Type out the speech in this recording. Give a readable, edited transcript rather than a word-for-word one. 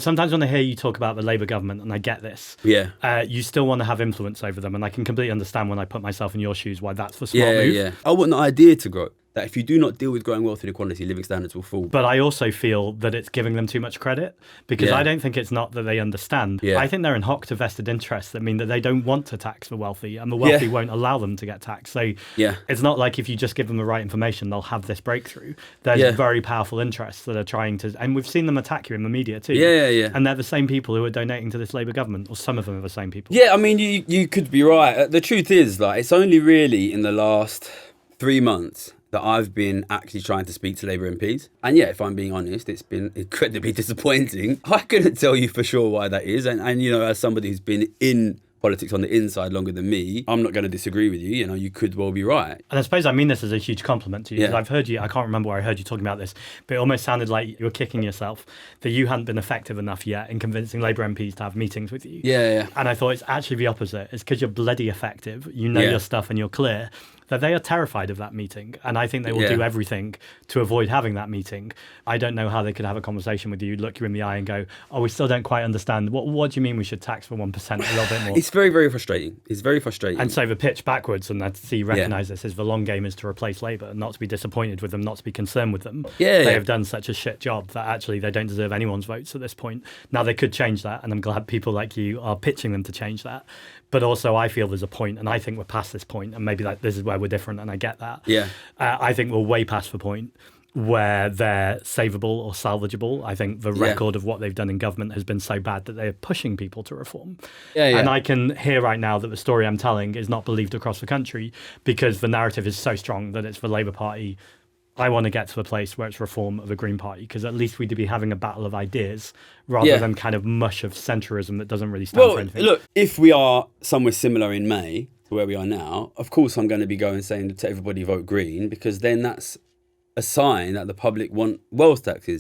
Sometimes when I hear you talk about the Labour government, and I get this, Yeah. you still want to have influence over them. And I can completely understand when I put myself in your shoes why that's the smart move. Yeah. I want the idea to grow. That if you do not deal with growing wealth inequality, living standards will fall. But I also feel that it's giving them too much credit because I don't think it's not that they understand. Yeah. I think they're in hock to vested interests that mean that they don't want to tax the wealthy and the wealthy won't allow them to get taxed. So it's not like if you just give them the right information, they'll have this breakthrough. There's very powerful interests that are trying to, and we've seen them attack you in the media too. Yeah. And they're the same people who are donating to this Labour government, or some of them are the same people. Yeah, I mean, you could be right. The truth is, like, it's only really in the last 3 months that I've been actually trying to speak to Labour MPs. And yeah, if I'm being honest, it's been incredibly disappointing. I couldn't tell you for sure why that is. And you know, as somebody who's been in politics on the inside longer than me, I'm not going to disagree with you. You know, you could well be right. And I suppose I mean this as a huge compliment to you, because I've heard you, I can't remember where I heard you talking about this, but it almost sounded like you were kicking yourself that you hadn't been effective enough yet in convincing Labour MPs to have meetings with you. Yeah. And I thought it's actually the opposite. It's because you're bloody effective, you know your stuff and you're clear, that they are terrified of that meeting. And I think they will do everything to avoid having that meeting. I don't know how they could have a conversation with you, look you in the eye and go, oh, we still don't quite understand. What do you mean we should tax for 1% a little bit more? It's very, very frustrating. It's very frustrating. And so the pitch backwards, and I see recognise this, is the long game is to replace Labour, not to be disappointed with them, not to be concerned with them. They have done such a shit job that actually they don't deserve anyone's votes at this point. Now they could change that, and I'm glad people like you are pitching them to change that. But also I feel there's a point, and I think we're past this point, and maybe like this is where we're different, and I get that. I think we're way past the point where they're savable or salvageable. I think the record of what they've done in government has been so bad that they're pushing people to reform. And I can hear right now that the story I'm telling is not believed across the country because the narrative is so strong that it's the Labour Party. I want to get to a place where it's reform of the Green Party, because at least we'd be having a battle of ideas rather than kind of mush of centrism that doesn't really stand for anything. Look, if we are somewhere similar in May to where we are now, of course I'm going to be going saying to everybody vote Green, because then that's a sign that the public want wealth taxes.